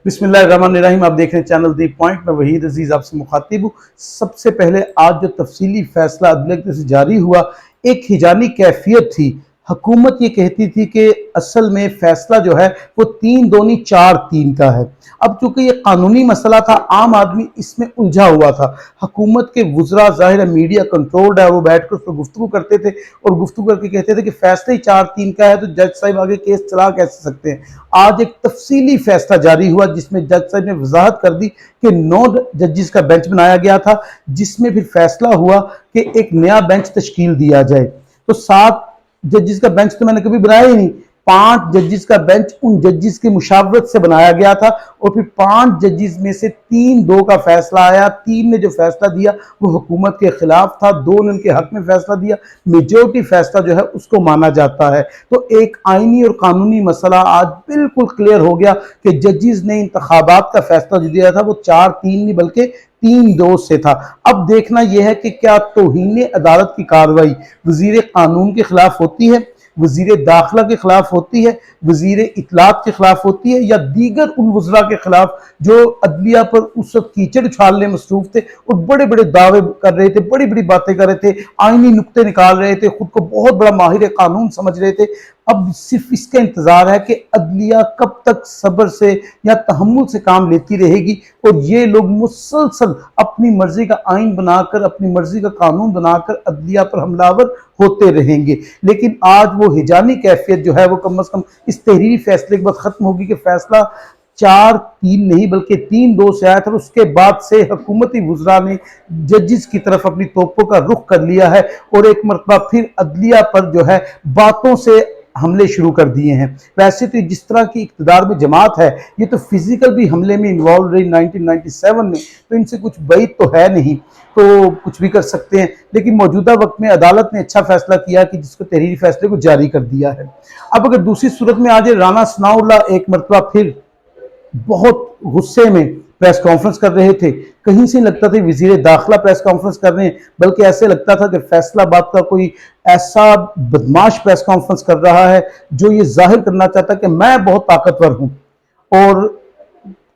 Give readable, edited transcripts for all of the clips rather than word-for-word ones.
बिस्मिल्लाहिर्रहमानिर्रहीम। आप देख रहे हैं चैनल दी पॉइंट में वहीद अजीज आपसे मुखातिब हूँ। सबसे पहले आज जो तफसीली फैसला अदालत से जारी हुआ, एक हिजानी कैफियत थी। हुकूमत ये कहती थी कि असल में फैसला जो है वो 3-2-4-3 का है। अब चूंकि ये कानूनी मसला था, आम आदमी इसमें उलझा हुआ था। हुकूमत के वुज़रा ज़ाहिर है मीडिया कंट्रोल्ड है, वो बैठ कर उस पर गुफ्तगू करते थे और गुफ्तगू करके कहते थे कि फैसला ही 4-3 का है तो जज साहब आगे केस चला कैसे सकते हैं। आज एक तफसीली फैसला जारी हुआ जिसमें जज साहब ने वजाहत कर दी कि 9 जजेस का बेंच बनाया गया था, जिसमें फिर फैसला हुआ कि एक नया बेंच तश्कील दिया जाए। तो 7 जजेस का बेंच तो मैंने कभी बनाया ही नहीं। 5 जजेस का बेंच उन जजेस की मुशावरत से बनाया गया था और फिर 5 जजेस में से 3-2 का फैसला आया। 3 ने जो फैसला दिया वो हुकूमत के खिलाफ था, 2 ने उनके हक में फैसला दिया। मेजॉरिटी फैसला जो है उसको माना जाता है। तो एक आईनी और कानूनी मसला आज बिल्कुल क्लियर हो गया कि जजेस ने इंतखाबात का फैसला जो दिया था वो 4-3 नहीं बल्कि 3-2 से था। अब देखना यह है कि क्या तौहीन अदालत की कार्रवाई वजीर कानून के खिलाफ होती है, वजीर दाखिला के खिलाफ होती है, वजीर इत्तलात के खिलाफ होती है, या दीगर उन वज़रा के खिलाफ जो अदलिया पर उस वक्त कीचड़ उछालने मसरूफ थे और बड़े बड़े दावे कर रहे थे, बड़ी बड़ी बातें कर रहे थे, आईनी नुक्ते निकाल रहे थे, खुद को बहुत बड़ा माहिर कानून समझ रहे थे। अब सिर्फ इसका इंतजार है कि अदलिया कब तक सब्र से या तहम्मुल से काम लेती रहेगी और ये लोग मुसलसल अपनी मर्जी का आइन बनाकर, अपनी मर्जी का कानून बनाकर अदलिया पर हमलावर होते रहेंगे। लेकिन आज वो हिजानी कैफियत जो है वो कम अज कम इस तहरीरी फैसले के बाद खत्म होगी कि फैसला 4-3 नहीं बल्कि 3-2 से आया था। उसके बाद से हुकूमती वुज़रा ने जजेस की तरफ अपनी तोपों का रुख कर लिया है और एक मरतबा फिर अदलिया पर जो है बातों से हमले शुरू कर दिए हैं। वैसे तो जिस तरह की इक़्तिदार में जमात है ये तो फिजिकल भी हमले में इन्वॉल्व रही 1997 में, तो इनसे कुछ बैद तो है नहीं, तो कुछ भी कर सकते हैं। लेकिन मौजूदा वक्त में अदालत ने अच्छा फैसला किया कि जिसको तहरीरी फैसले को जारी कर दिया है। अब अगर दूसरी सूरत में आ जाए, राना सनाउल्लाह एक मरतबा फिर बहुत गुस्से में प्रेस कॉन्फ्रेंस कर रहे थे। कहीं से लगता था वजीर दाखिला प्रेस कॉन्फ्रेंस कर रहे हैं, बल्कि ऐसे लगता था कि फैसलाबाद का कोई ऐसा बदमाश प्रेस कॉन्फ्रेंस कर रहा है जो ये जाहिर करना चाहता है कि मैं बहुत ताकतवर हूं। और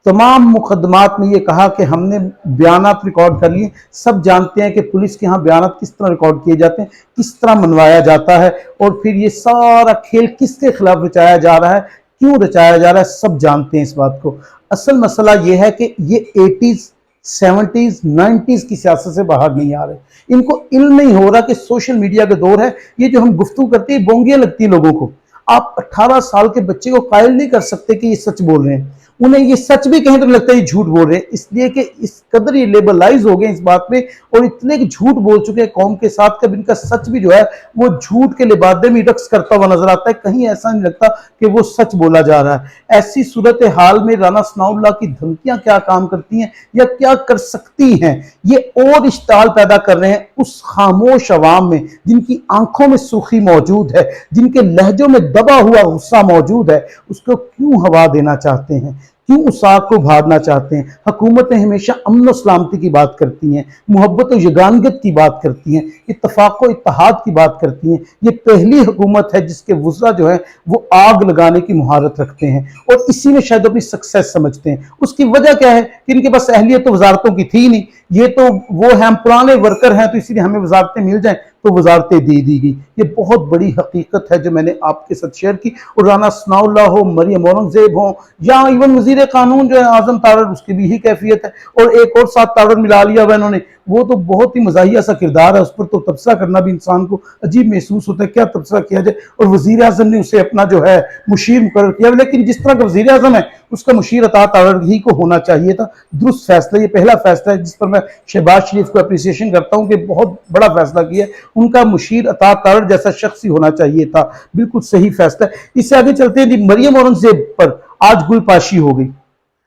तमाम मुकदमात में ये कहा कि हमने बयानात रिकॉर्ड कर लिए। सब जानते हैं कि पुलिस के यहाँ बयानात किस तरह रिकॉर्ड किए जाते हैं, किस तरह मनवाया जाता है और फिर ये सारा खेल किसके खिलाफ रचाया जा रहा है, क्यों रचाया जा रहा है, सब जानते हैं इस बात को। असल मसला ये है कि ये 80s 70s 90s की सियासत से बाहर नहीं आ रहे। इनको इल्म नहीं हो रहा कि सोशल मीडिया का दौर है। ये जो हम गुफ्तगू करते हैं बोंगियां लगती है लोगों को। आप 18 साल के बच्चे को कायल नहीं कर सकते कि ये सच बोल रहे हैं। उन्हें ये सच भी कहें तो लगता है ये झूठ बोल रहे हैं, इसलिए कि इस कदर ये लेबलाइज हो गए इस बात पे और इतने कि झूठ बोल चुके हैं कौम के साथ, कब इनका सच भी जो है वो झूठ के लिबादे में रक्स करता हुआ नजर आता है। कहीं ऐसा नहीं लगता कि वो सच बोला जा रहा है। ऐसी सूरत हाल में राना सनाउल्लाह की धमकियां क्या काम करती हैं या क्या कर सकती हैं, ये और इश्ताल पैदा कर रहे हैं उस खामोश अवाम में जिनकी आंखों में सुर्खी मौजूद है, जिनके लहजों में दबा हुआ गुस्सा मौजूद है। उसको क्यों हवा देना चाहते हैं, क्यों उस आग को भागना चाहते हैं। हुकूमतें हमेशा अमन और सलामती की बात करती हैं, मोहब्बत और यगानगत की बात करती हैं, इत्तफाक और इत्तेहाद की बात करती हैं। ये पहली हुकूमत है जिसके वुज़रा जो है वो आग लगाने की मुहारत रखते हैं और इसी में शायद अपनी सक्सेस समझते हैं। उसकी वजह क्या है कि इनके पास अहलियत तो वजारतों की थी नहीं। ये तो वो हम पुराने वर्कर हैं तो इसीलिए हमें वजारतें मिल जाएं तो वजारतें दे दी गई। ये बहुत बड़ी हकीकत है जो मैंने आपके साथ शेयर की। और राना सनाउल्लाह हो, मरियम औरंगजेब हो या इवन वजीर कानून जो है आजम तारड़, उसकी भी ही कैफियत है। और एक और साथ तारड़ मिला लिया हुआ इन्होंने, वो तो बहुत ही मजाहिया सा किरदार है, उस पर तो तबसरा करना भी इंसान को अजीब महसूस होता है, क्या तबसरा किया जाए। और वजीर आजम ने उसे अपना जो है मुशीर मुकर्रर किया, लेकिन जिस तरह का वजीर आजम है उसका मुशीर अता तारड़ ही को होना चाहिए था। दुरुस्त फैसला, ये पहला फैसला है जिस पर मैं शहबाज शरीफ को अप्रिसिएशन करता हूँ कि बहुत बड़ा फैसला किया। उनका मुशीर अता तारड़ जैसा शख्स ही होना चाहिए था, बिल्कुल सही फैसला है। इससे आगे चलते हैं, मरियम औरंगजेब पर आज गुलपाशी हो गई।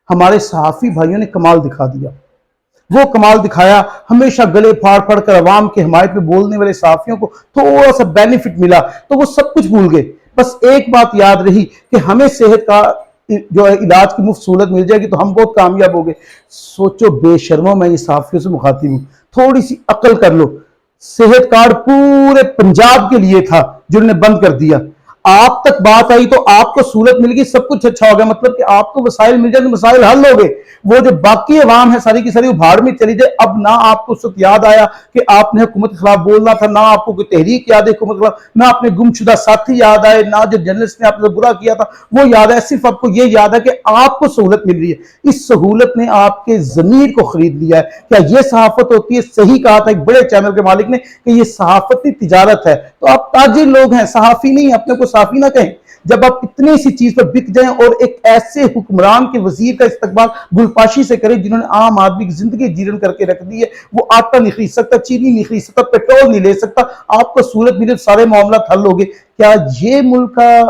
हमारे सहाफी भाइयों ने कमाल दिखा दिया, वो कमाल दिखाया। हमेशा गले फाड़ फाड़ कर अवाम की हिमायत में बोलने वाले सहाफियों को थोड़ा सा बेनिफिट मिला तो वो सब कुछ भूल गए। बस एक बात याद रही कि हमें सेहत का जो है इलाज की मुफ्त सहूलत मिल जाएगी तो हम बहुत कामयाब हो गए। सोचो बेशर्मों, मैं ये सहाफियों से मुखातिब हूं, थोड़ी सी अकल कर लो। सेहत कार्ड पूरे पंजाब के लिए था जिन्होंने बंद कर दिया। آپ تک بات آئی تو آپ کو سہولت مل گئی, سب کچھ اچھا ہو گیا, مطلب کہ آپ کو وسائل مل جائیں تو مسائل حل ہو گئے. وہ جو باقی عوام ہے ساری کی ساری وہ بھاڑ میں چلی جائے. اب نہ آپ کو اس وقت یاد آیا کہ آپ نے حکومت کے خلاف بولنا تھا, نہ آپ کو کوئی تحریک یاد ہے حکومت کے خلاف, نہ اپنے گمشدہ ساتھی یاد آئے, نہ جو جرنلسٹ نے آپ نے برا کیا تھا وہ یاد ہے. صرف آپ کو یہ یاد ہے کہ آپ کو سہولت مل رہی ہے. اس سہولت نے آپ کے ضمیر کو خرید لیا ہے. کیا یہ صحافت ہوتی ہے؟ صحیح کہا تھا ایک بڑے چینل کے مالک نے کہ یہ صحافتی تجارت ہے. تو آپ تاجر لوگ ہیں, صحافی نہیں, اپنے کو صحافی نہ کہیں. جب آپ اتنی سی چیز پر بک جائیں اور ایک ایسے حکمران کے وزیر کا استقبال گلپاشی سے کریں جنہوں نے عام آدمی کی زندگی جیرن کر کے رکھ دی ہے, وہ آٹا نہیں خرید سکتا, چینی نہیں خرید سکتا, پیٹرول نہیں لے سکتا, آپ کو سہولت ملے سارے معاملات حل ہو گئے. کیا یہ ملک کا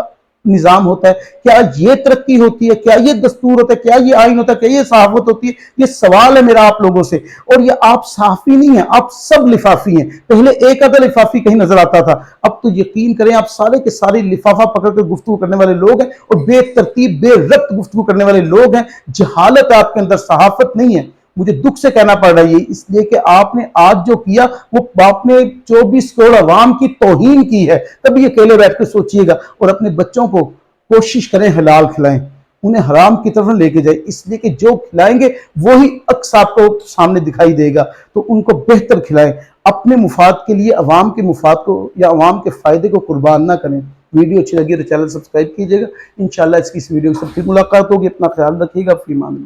نظام ہوتا ہے؟ کیا یہ ترقی ہوتی ہے؟ کیا یہ دستور ہوتا ہے؟ کیا یہ آئین ہوتا ہے؟ کیا یہ صحافت ہوتی ہے؟ یہ سوال ہے میرا آپ لوگوں سے. اور یہ آپ صحافی نہیں ہیں, آپ سب لفافی ہیں. پہلے ایک آدھا لفافی کہیں نظر آتا تھا, اب تو یقین کریں آپ سارے کے سارے لفافہ پکڑ کر گفتگو کرنے والے لوگ ہیں اور بے ترتیب بے ربط گفتگو کرنے والے لوگ ہیں. جہالت ہے آپ کے اندر, صحافت نہیں ہے. مجھے دکھ سے کہنا پڑ رہا ہے یہ, اس لیے کہ آپ نے آج جو کیا وہ آپ نے 24 کروڑ عوام کی توہین کی ہے. تب یہ اکیلے بیٹھ کے سوچئے گا اور اپنے بچوں کو کوشش کریں حلال کھلائیں, انہیں حرام کی طرف لے کے جائیں, اس لیے کہ جو کھلائیں گے وہی عکس آپ کو سامنے دکھائی دے گا. تو ان کو بہتر کھلائیں, اپنے مفاد کے لیے عوام کے مفاد کو یا عوام کے فائدے کو قربان نہ کریں. ویڈیو اچھی لگی تو چینل سبسکرائب کیجئے گا. انشاءاللہ اس کی اس ویڈیو سے پھر ملاقات ہوگی. اپنا خیال رکھیے گا. فی امان اللہ.